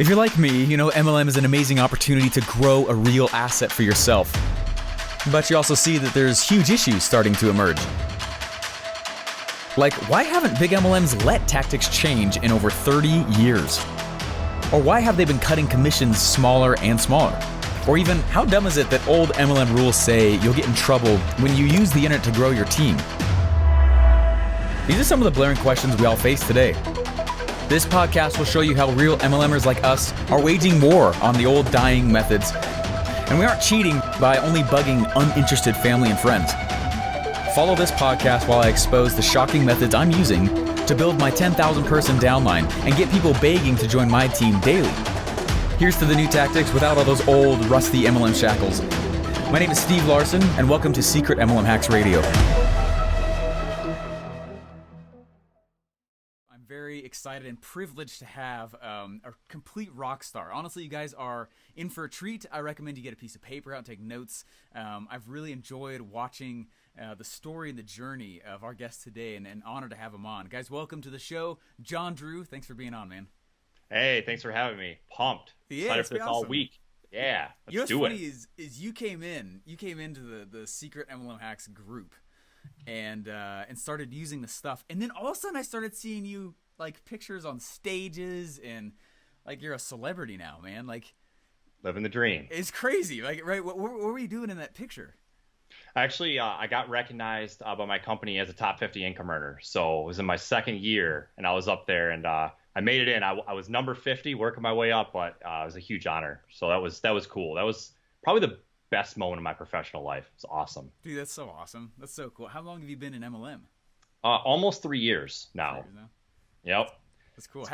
If you're like me, you know MLM is an amazing opportunity to grow a real asset for yourself. But you also see that there's huge issues starting to emerge. Like, why haven't big MLMs let tactics change in over 30 years? Or why have they been cutting commissions smaller and smaller? Or even, how dumb is it that old MLM rules say you'll get in trouble when you use the internet to grow your team? These are some of the blaring questions we all face today. This podcast will show you how real MLMers like us are waging war on the old dying methods. And we aren't cheating by only bugging uninterested family and friends. Follow this podcast while I expose the shocking methods I'm using to build my 10,000 person downline and get people begging to join my team daily. Here's to the new tactics without all those old, rusty MLM shackles. My name is Steve Larson, and welcome to Secret MLM Hacks Radio. I'm very excited and privileged to have a complete rock star. Honestly, you guys are in for a treat. I recommend you get a piece of paper out and take notes. I've really enjoyed watching the story and the journey of our guest today, and an honor to have him on. Guys, welcome to the show. Jon Drew, thanks for being on, man. Hey, thanks for having me. Pumped. Yeah, excited for this all week. Yeah, let's do it. You know what's funny is you came into the Secret MLM Hacks group and started using the stuff, and then all of a sudden I started seeing you like pictures on stages, and like you're a celebrity now, man. Like, living the dream. It's crazy. Like, right? What were you doing in that picture? Actually, I got recognized by my company as a top 50 income earner. So it was in my second year, and I was up there, and I made it in. I was number 50, working my way up, but it was a huge honor. So that was cool. That was probably the best moment of my professional life. It's awesome. Dude, that's so awesome. That's so cool. How long have you been in MLM? Almost 3 years now. 3 years now? Yep. That's cool.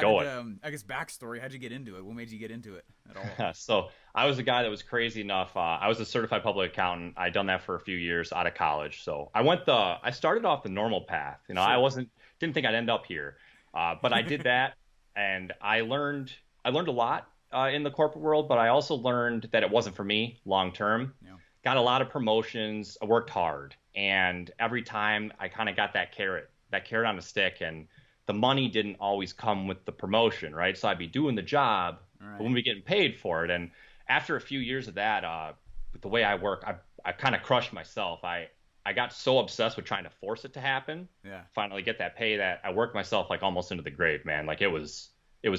I guess backstory, how'd you get into it? What made you get into it at all? So I was a guy that was crazy enough. I was a certified public accountant. I'd done that for a few years out of college. So I started off the normal path. You know, Sure. didn't think I'd end up here. But I did that, and I learned a lot in the corporate world, but I also learned that it wasn't for me long term. Yeah. Got a lot of promotions. I worked hard, and every time I kind of got that carrot on a stick, and the money didn't always come with the promotion, right? So I'd be doing the job, Right. but wouldn't be getting paid for it. And after a few years of that, with the way I work, I kind of crushed myself. I got so obsessed with trying to force it to happen. Yeah. Finally get that pay, that I worked myself like almost into the grave, man. Like it was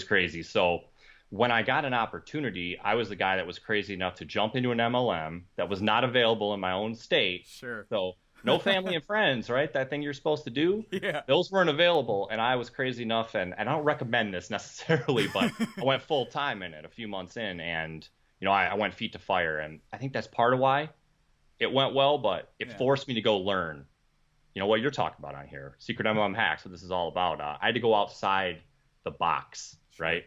crazy. So when I got an opportunity, I was the guy that was crazy enough to jump into an MLM that was not available in my own state. Sure. So no family and friends, right? That thing you're supposed to do. Yeah. Those weren't available, and I was crazy enough, and I don't recommend this necessarily, but I went full time in it a few months in, and I went feet to fire, and I think that's part of why it went well, but it forced me to go learn, what you're talking about on here, Secret MLM Hacks, what this is all about. I had to go outside the box, right?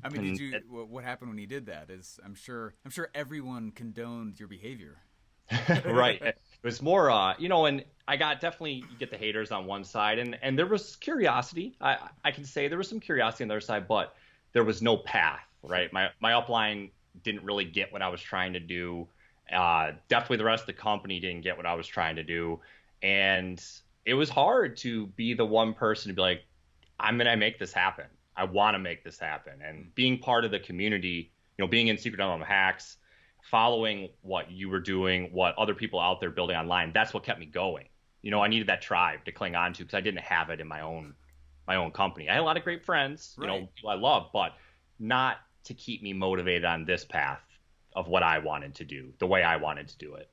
I mean, what happened when you did that? I'm sure everyone condoned your behavior. Right. It was more, and I got definitely, you get the haters on one side, and there was curiosity. I can say there was some curiosity on the other side, but there was no path, right? My upline didn't really get what I was trying to do. Definitely the rest of the company didn't get what I was trying to do. And it was hard to be the one person to be like, I'm going to make this happen. I want to make this happen. And being part of the community, being in Secret MLM Hacks, following what you were doing, what other people out there building online, that's what kept me going. I needed that tribe to cling on to because I didn't have it in my own company. I had a lot of great friends, Right. People I love, but not to keep me motivated on this path of what I wanted to do, the way I wanted to do it.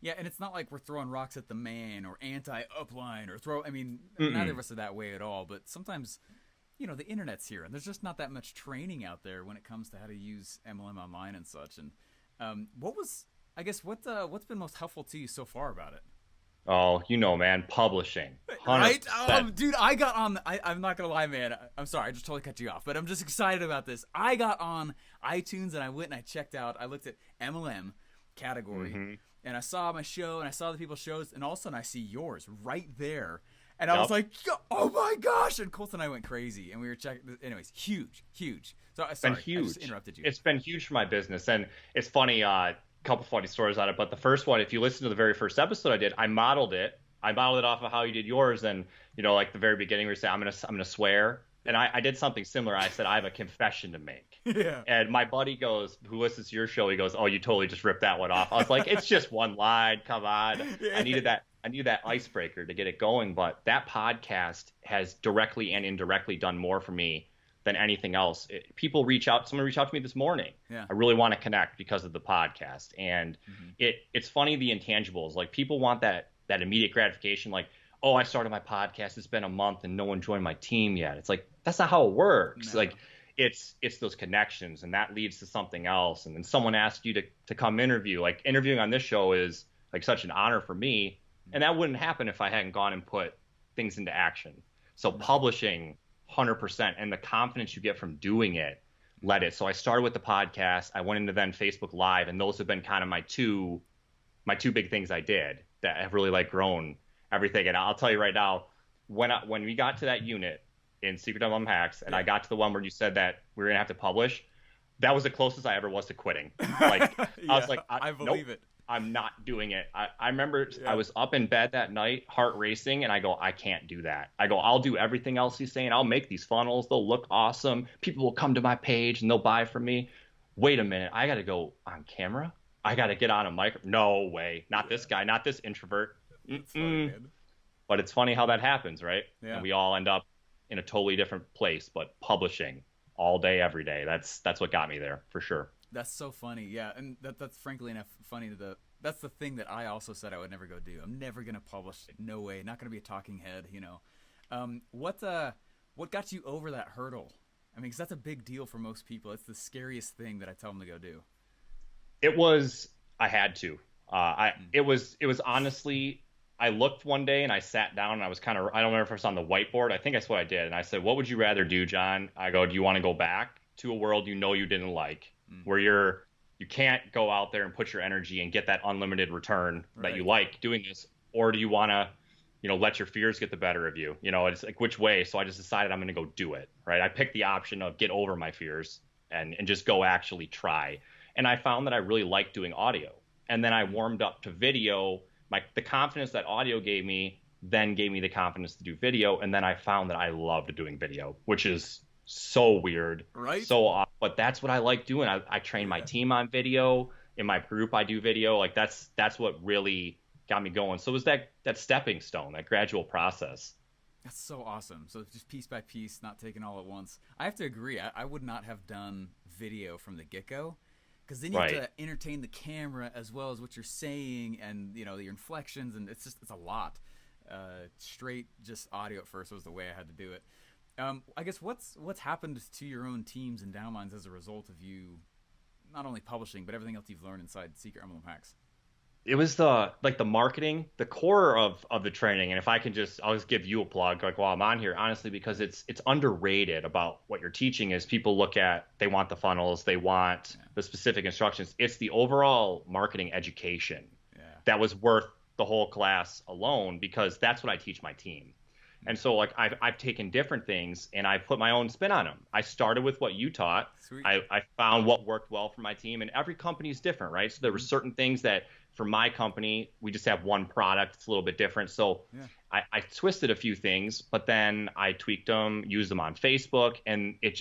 Yeah, and it's not like we're throwing rocks at the man or anti-upline or Mm-mm. neither of us are that way at all, but sometimes, the internet's here, and there's just not that much training out there when it comes to how to use MLM online and such. And what's been most helpful to you so far about it? Oh, man, publishing. 100%. Right? Dude, I got on, I'm not going to lie, man. I'm sorry, I just totally cut you off, but I'm just excited about this. I got on iTunes and I went and I checked out, I looked at MLM category, and I saw my show and I saw the people's shows, and all of a sudden I see yours right there. And I was like, oh my gosh. And Colt and I went crazy, and we were checking. Anyways, huge. So sorry, I just interrupted you. It's been huge for my business. And it's funny, couple funny stories on it, but the first one, if you listen to the very first episode I did, I modeled it off of how you did yours. And like the very beginning where you say I'm gonna swear, And I did something similar. I said, I have a confession to make. Yeah. And my buddy goes, who listens to your show, he goes, oh, you totally just ripped that one off. I was like, it's just one line. Come on. Yeah. I needed that icebreaker to get it going. But that podcast has directly and indirectly done more for me than anything else. Someone reached out to me this morning. Yeah. I really want to connect because of the podcast. And it's funny, the intangibles, like people want that immediate gratification. Like, oh, I started my podcast. It's been a month and no one joined my team yet. It's like, that's not how it works. No. Like it's those connections, and that leads to something else. And then someone asks you to come interview. Like interviewing on this show is like such an honor for me. And that wouldn't happen if I hadn't gone and put things into action. So publishing 100%, and the confidence you get from doing it led it. So I started with the podcast. I went into then Facebook Live, and those have been kind of my two big things I did that have really like grown everything. And I'll tell you right now, when we got to that unit in Secret MLM Hacks, and I got to the one where you said that we were gonna have to publish, that was the closest I ever was to quitting. Like I was like, I believe it. I'm not doing it. I remember I was up in bed that night, heart racing, and I go, I can't do that. I go, I'll do everything else he's saying. I'll make these funnels. They'll look awesome. People will come to my page and they'll buy from me. Wait a minute. I got to go on camera. I got to get on a mic. No way. Not this guy. Not this introvert. That's funny, man. But it's funny how that happens, right? Yeah. And we all end up in a totally different place, but publishing all day, every day. That's what got me there for sure. That's so funny, yeah, and that's frankly enough funny. That's the thing that I also said I would never go do. I'm never gonna publish. No way. Not gonna be a talking head. You know, what got you over that hurdle? I mean, because that's a big deal for most people. It's the scariest thing that I tell them to go do. It was. I had to. It was honestly. I looked one day and I sat down and I was I don't remember if it was on the whiteboard. I think that's what I did. And I said, what would you rather do, John? I go, do you want to go back to a world you know you didn't like, where you can't go out there and put your energy and get that unlimited return that you like doing this? Or do you want to, let your fears get the better of you? It's like, which way? So I just decided I'm going to go do it. Right. I picked the option of get over my fears and just go actually try. And I found that I really liked doing audio. And then I warmed up to video. The confidence that audio gave me then gave me the confidence to do video. And then I found that I loved doing video, which is so weird, right? So off, but that's what I like doing. I train my team on video. In my group, I do video. Like that's what really got me going. So it was that stepping stone, that gradual process. That's so awesome. So just piece by piece, not taken all at once. I have to agree. I would not have done video from the get-go, because then you have to entertain the camera as well as what you're saying, and your inflections, and it's a lot. Straight just audio at first was the way I had to do it. I guess what's happened to your own teams and downlines as a result of you not only publishing but everything else you've learned inside Secret MLM Hacks? It was the marketing, the core of the training. And if I can I'll just give you a plug while I'm on here, honestly, because it's underrated about what you're teaching. Is people look at, they want the funnels, they want the specific instructions. It's the overall marketing education that was worth the whole class alone, because that's what I teach my team. And so I've taken different things and I put my own spin on them. I started with what you taught. I found what worked well for my team, and every company is different, right? So there were certain things that for my company, we just have one product. It's a little bit different. So I twisted a few things, but then I tweaked them, used them on Facebook, and it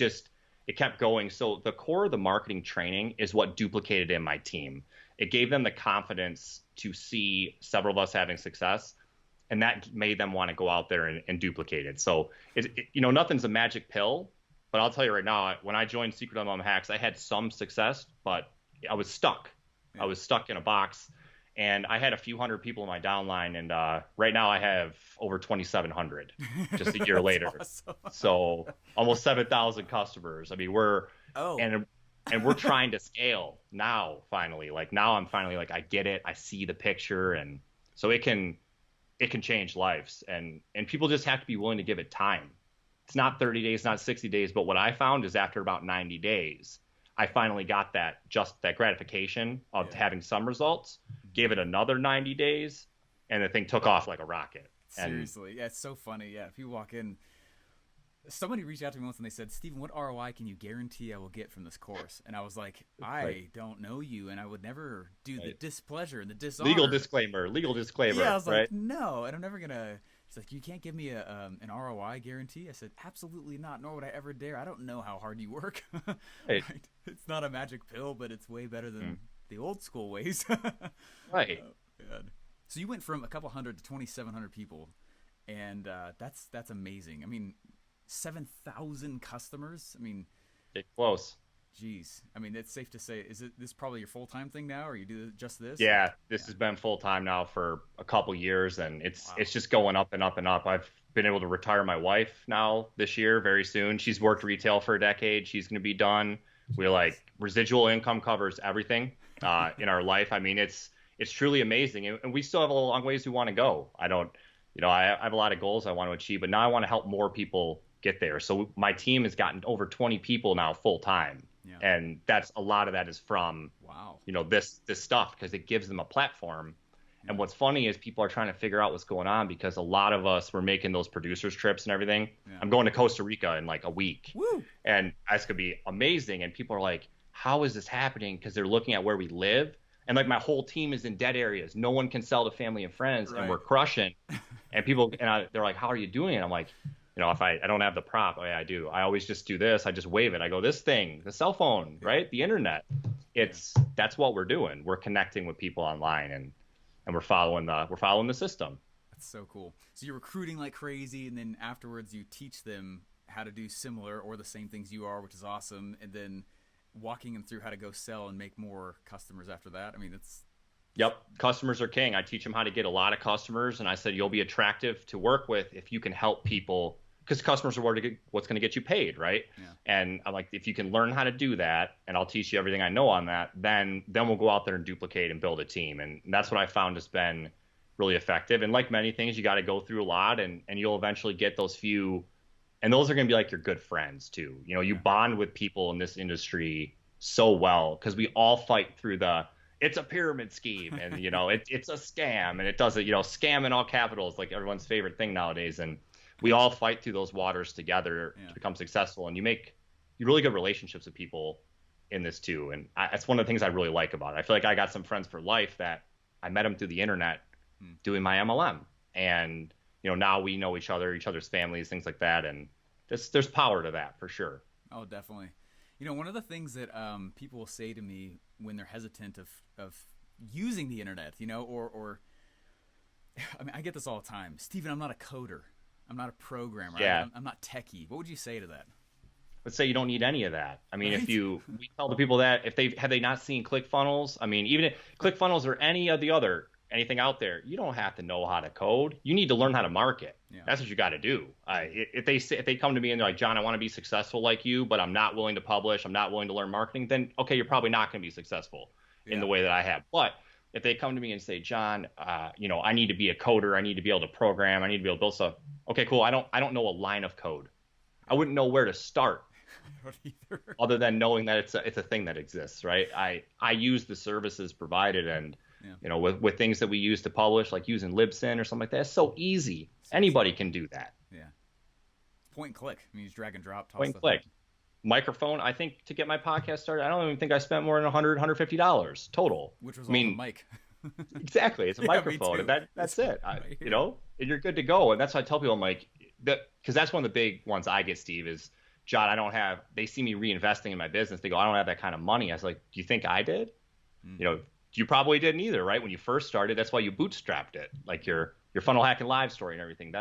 kept going. So the core of the marketing training is what duplicated in my team. It gave them the confidence to see several of us having success, and that made them want to go out there and duplicate it. So, nothing's a magic pill, but I'll tell you right now, when I joined Secret MLM Hacks, I had some success, but I was stuck. Yeah. I was stuck in a box, and I had a few hundred people in my downline, and right now I have over 2,700 just a year later. Awesome. So almost 7,000 customers. I mean, and we're trying to scale now, finally. Now I'm finally I get it. I see the picture, and so it can change lives, and people just have to be willing to give it time. It's not 30 days, not 60 days, but what I found is after about 90 days, I finally got that gratification of having some results, gave it another 90 days, and the thing took off like a rocket. Seriously. Yeah, it's so funny. Yeah, if you walk in, somebody reached out to me once and they said, Steven, what ROI can you guarantee I will get from this course? And I was like, I don't know you, and I would never do the displeasure and the dishonor. Legal disclaimer. Yeah, I was like, no, and I'm never going to She's like, you can't give me an ROI guarantee. I said, absolutely not, nor would I ever dare. I don't know how hard you work. Right. Right? It's not a magic pill, but it's way better than the old school ways. Right. Man. So you went from a couple hundred to 2,700 people, and that's amazing. I mean, 7,000 customers. I mean, Get close. geez. I mean, it's safe to say, this probably your full-time thing now, or you do just this? Yeah, this has been full time now for a couple years, and it's Wow. it's just going up and up and up. I've been able to retire my wife now this year, very soon. She's worked retail for a decade. She's going to be done. We're like residual income covers everything in our life. I mean, it's truly amazing, and we still have a long ways we want to go. I don't, I have a lot of goals I want to achieve, but now I want to help more people get there. So my team has gotten over 20 people now full time. Yeah. And that's a lot of that is from, Wow. this stuff, because it gives them a platform. And what's funny is people are trying to figure out what's going on, because a lot of us were making those producers trips and everything. Yeah. I'm going to Costa Rica in like a week. Woo! And that's going to be amazing. And people are like, how is this happening? Because they're looking at where we live. And like my whole team is in dead areas. No one can sell to family and friends, Right. and we're crushing. And people, they're like, how are you doing it? I'm like, if I don't have the prop, oh yeah, I do. I always just do this. I just wave it. I go, this thing, the cell phone, right? The internet. That's what we're doing. We're connecting with people online, and we're following the system. That's so cool. So you're recruiting like crazy, and then afterwards you teach them how to do similar or the same things you are, which is awesome. And then walking them through how to go sell and make more customers after that. I mean, it's Yep. Customers are king. I teach them how to get a lot of customers. And I said, you'll be attractive to work with if you can help people, because customers are what's going to get you paid, right? Yeah. And I'm like, if you can learn how to do that, and I'll teach you everything I know on that, then we'll go out there and duplicate and build a team. And that's what I found has been really effective. And like many things, you got to go through a lot, and you'll eventually get those few, and those are going to be like your good friends too. You bond with people in this industry so well, because we all fight through it's a pyramid scheme, and it's a scam, and it does it, scam in all capitals, like everyone's favorite thing nowadays. And we all fight through those waters together to become successful, and you make really good relationships with people in this too. And that's one of the things I really like about it. I feel like I got some friends for life that I met them through the internet doing my MLM, and now we know each other's families, things like that, and there's power to that for sure. Oh, definitely. One of the things that people will say to me when they're hesitant of using the internet, or I mean, I get this all the time. Steven, I'm not a coder. I'm not a programmer. Yeah. I'm not techie. What would you say to that? Let's say you don't need any of that. I mean, Right? we tell the people that if they not seen ClickFunnels, I mean, even if ClickFunnels or any of the anything out there, you don't have to know how to code. You need to learn how to market. Yeah. That's what you got to do. If they come to me and they're like, John, I want to be successsual like you, but I'm not willing to publish, I'm not willing to learn marketing, then okay, you're probably not going to be successful in the way that I have. But if they come to me and say, John, I need to be a coder, I need to be able to program, I need to be able to build stuff. Okay, cool. I don't know a line of code. I wouldn't know where to start. I don't either. Other than knowing that it's a thing that exists, right? I use the services provided, and with things that we use to publish, like using Libsyn or something like that, it's so easy. Anybody can do that. Yeah. Point and click. I mean, you just drag and drop. Toss Point and stuff click. in. Microphone. I think to get my podcast started, I don't even think I spent more than $150 total. Which was I mean, all the mic. Exactly. It's a Yeah, me microphone, too. and that's it. Right here. And you're good to go. And that's why I tell people, I'm like, because that's one of the big ones I get, Steve, is John, they see me reinvesting in my business. They go, I don't have that kind of money. I was like, do you think I did? You probably didn't either, right? When you first started, that's why you bootstrapped it, like your funnel hacking live story and everything.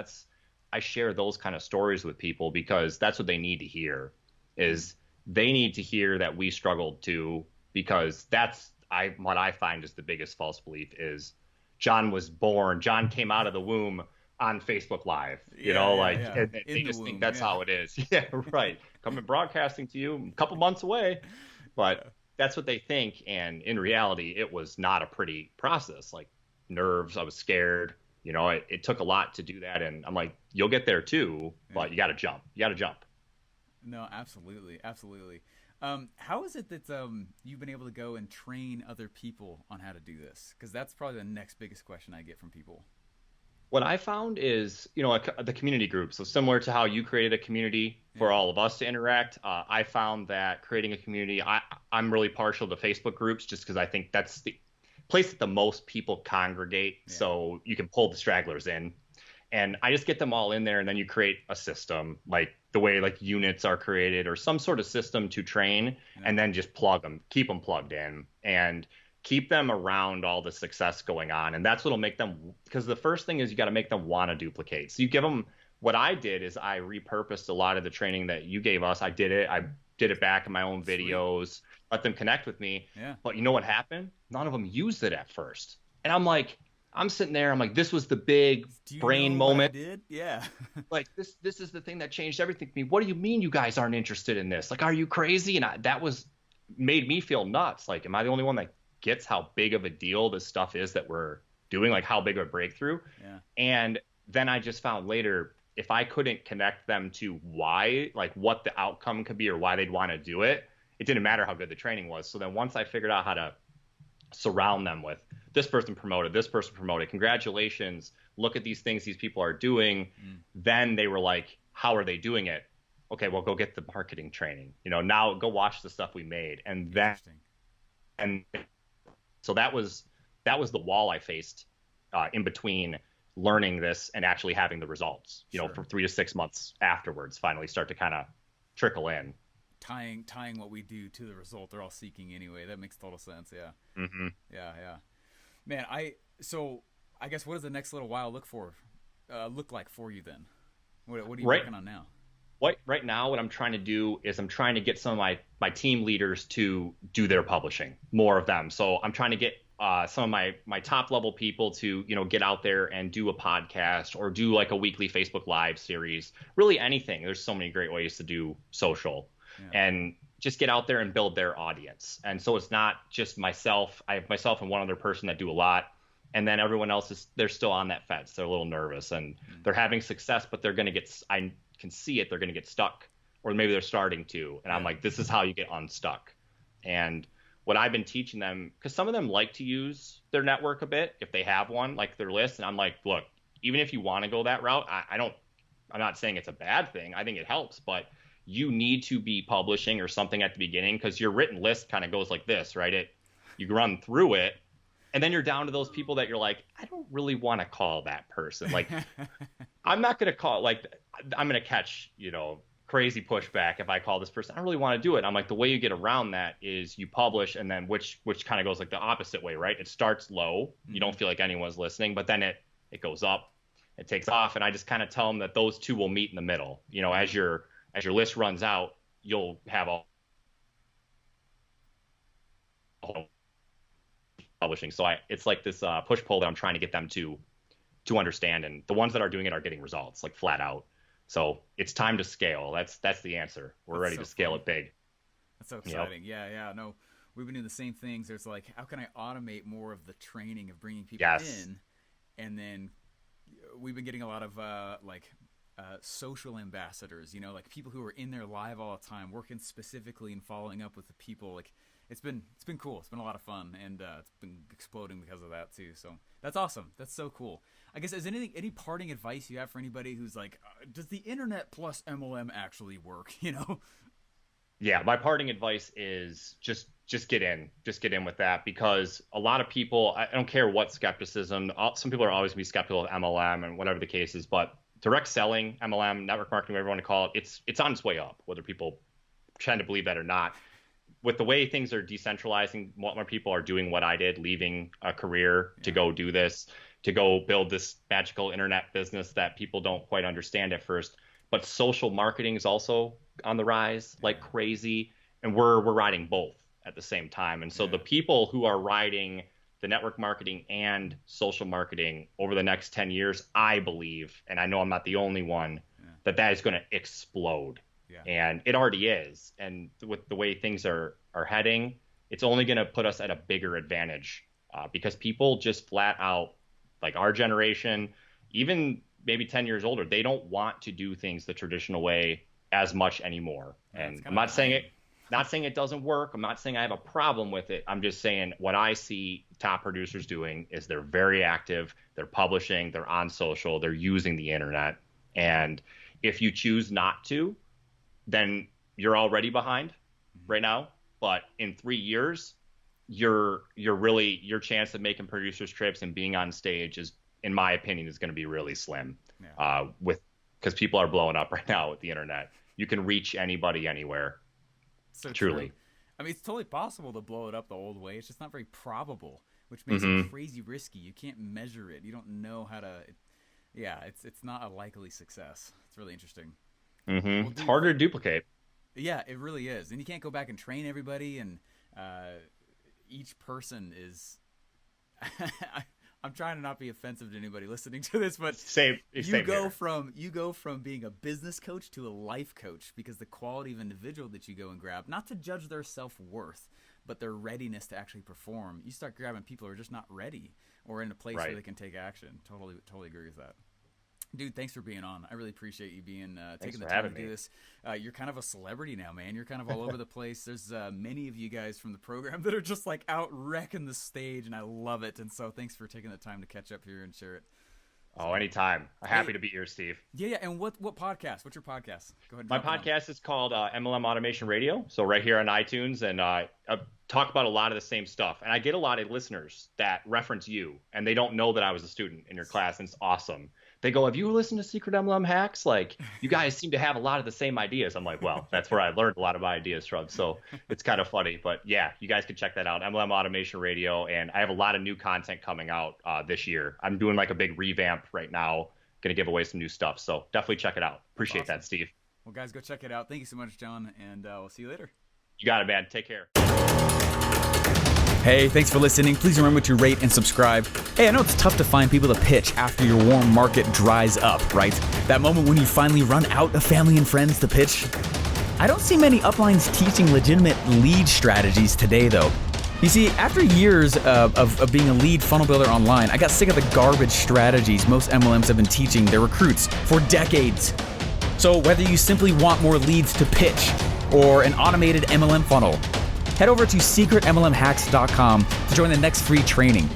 I share those kind of stories with people, because that's what they need to hear. Is they need to hear that we struggled too, because what I find is the biggest false belief is John came out of the womb on Facebook Live, and they just think that's how it is. Yeah, right. Coming broadcasting to you a couple months away, but that's what they think. And in reality, it was not a pretty process. Like nerves, I was scared. It took a lot to do that. And I'm like, you'll get there too, but you got to jump. No, absolutely. Absolutely. How is it that you've been able to go and train other people on how to do this? Because that's probably the next biggest question I get from people. What I found is, the community group. So similar to how you created a community for all of us to interact, I found that creating a community, I'm really partial to Facebook groups, just because I think that's the place that the most people congregate. So you can pull the stragglers in. And I just get them all in there, and then you create a system, like the way like units are created or some sort of system to train, and then just plug them, keep them plugged in, and keep them around all the success going on. And that's what'll make them, because the first thing is you got to make them want to duplicate. So you give them, what I did is I repurposed a lot of the training that you gave us. I did it back in my own videos, let them connect with me. Yeah. But you know what happened? None of them used it at first. And I'm sitting there, I'm like, this was the big brain moment. What I did? Yeah. Like this is the thing that changed everything for me. What do you mean you guys aren't interested in this? Like, are you crazy? And that made me feel nuts. Like, am I the only one that gets how big of a deal this stuff is that we're doing? Like, how big of a breakthrough? Yeah. And then I just found later, if I couldn't connect them to why, like what the outcome could be or why they'd want to do it, it didn't matter how good the training was. So then once I figured out how to surround them with this person promoted, congratulations, look at these things these people are doing, then they were like, how are they doing it? Okay, well, go get the marketing training. Now go watch the stuff we made. And then, and so that was the wall I faced in between learning this and actually having the results, for 3 to 6 months afterwards, finally start to kind of trickle in. Tying what we do to the result they're all seeking anyway. That makes total sense. Yeah. Mm-hmm. Yeah. Man, I guess what does the next little while look like for you then? What are you working on now? Right now, what I'm trying to do is I'm trying to get some of my team leaders to do their publishing, more of them. So I'm trying to get some of my top level people to, get out there and do a podcast or do like a weekly Facebook Live series, really anything. There's so many great ways to do social. Yeah. And just get out there and build their audience. And so it's not just myself. I have myself and one other person that do a lot. And then everyone else they're still on that fence. They're a little nervous and they're having success, but they're going to I can see it. They're going to get stuck, or maybe they're starting to. And I'm like, this is how you get unstuck. And what I've been teaching them, because some of them like to use their network a bit if they have one, like their list. And I'm like, look, even if you want to go that route, I'm not saying it's a bad thing. I think it helps, but you need to be publishing or something at the beginning, because your written list kind of goes like this, right? You run through it, and then you're down to those people that you're like, I don't really want to call that person. Like, I'm not going to call, like, I'm going to catch, crazy pushback if I call this person. I don't really want to do it. I'm like, the way you get around that is you publish, and then which kind of goes like the opposite way, right? It starts low. You don't feel like anyone's listening, but then it goes up, it takes off. And I just kind of tell them that those two will meet in the middle. As your list runs out, you'll have all publishing. So it's like this push-pull that I'm trying to get them to understand. And the ones that are doing it are getting results, like flat out. So it's time to scale. That's the answer. We're ready to scale it big. That's so exciting. Yep. Yeah. No, we've been doing the same things. There's like, how can I automate more of the training of bringing people in? And then we've been getting a lot of social ambassadors, like people who are in there live all the time, working specifically and following up with the people. Like it's been cool. It's been a lot of fun, and it's been exploding because of that too. So that's awesome. That's so cool. I guess, is any parting advice you have for anybody who's like, does the internet plus MLM actually work? Yeah, my parting advice is just get in with that, because a lot of people, I don't care what skepticism, some people are always going to be skeptical of MLM and whatever the case is, but direct selling, MLM, network marketing, whatever you want to call it, it's on its way up, whether people tend to believe that or not. With the way things are decentralizing, more people are doing what I did, leaving a career to go do this, to go build this magical internet business that people don't quite understand at first. But social marketing is also on the rise like crazy, and we're riding both at the same time. And so the people who are riding the network marketing and social marketing over the next 10 years, I believe, and I know I'm not the only one, that is going to explode. Yeah. And it already is. And with the way things are heading, it's only going to put us at a bigger advantage because people just flat out, like our generation, even maybe 10 years older, they don't want to do things the traditional way as much anymore. And I'm not saying it doesn't work. I'm not saying I have a problem with it. I'm just saying what I see top producers doing is they're very active. They're publishing. They're on social. They're using the internet. And if you choose not to, then you're already behind right now. But in 3 years, your chance of making producers trips and being on stage in my opinion, is going to be really slim. Yeah. Because people are blowing up right now with the internet. You can reach anybody anywhere. So truly. True. I mean, it's totally possible to blow it up the old way. It's just not very probable, which makes it crazy risky. You can't measure it. You don't know how to. It's not a likely success. It's really interesting. Well, it's harder to duplicate. Yeah, it really is. And you can't go back and train everybody, and each person is. I'm trying to not be offensive to anybody listening to this, but you go from being a business coach to a life coach, because the quality of individual that you go and grab, not to judge their self-worth, but their readiness to actually perform. You start grabbing people who are just not ready or in a place where they can take action. Totally agree with that. Dude, thanks for being on. I really appreciate you being taking the time to do this. You're kind of a celebrity now, man. You're kind of all over the place. There's many of you guys from the program that are just like out wrecking the stage, and I love it. And so thanks for taking the time to catch up here and share it. Oh, anytime. Happy to be here, Steve. Yeah. And what podcast? What's your podcast? Go ahead. My podcast is called MLM Automation Radio. So right here on iTunes, and I talk about a lot of the same stuff. And I get a lot of listeners that reference you, and they don't know that I was a student in your class, and it's awesome. They go, have you listened to Secret MLM Hacks? Like, you guys seem to have a lot of the same ideas. I'm like, well, that's where I learned a lot of my ideas from. So it's kind of funny. But yeah, you guys can check that out, MLM Automation Radio. And I have a lot of new content coming out this year. I'm doing like a big revamp right now. Going to give away some new stuff. So definitely check it out. Appreciate that, Steve. Well, guys, go check it out. Thank you so much, Jon. And we'll see you later. You got it, man. Take care. Hey, thanks for listening. Please remember to rate and subscribe. Hey, I know it's tough to find people to pitch after your warm market dries up, right? That moment when you finally run out of family and friends to pitch. I don't see many uplines teaching legitimate lead strategies today, though. You see, after years of being a lead funnel builder online, I got sick of the garbage strategies most MLMs have been teaching their recruits for decades. So whether you simply want more leads to pitch or an automated MLM funnel, head over to secretmlmhacks.com to join the next free training.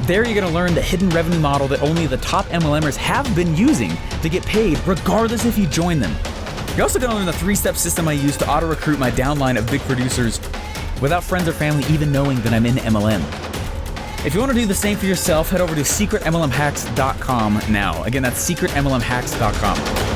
There you're going to learn the hidden revenue model that only the top MLMers have been using to get paid regardless if you join them. You're also going to learn the 3-step system I use to auto-recruit my downline of big producers without friends or family even knowing that I'm in MLM. If you want to do the same for yourself, head over to secretmlmhacks.com now. Again, that's secretmlmhacks.com.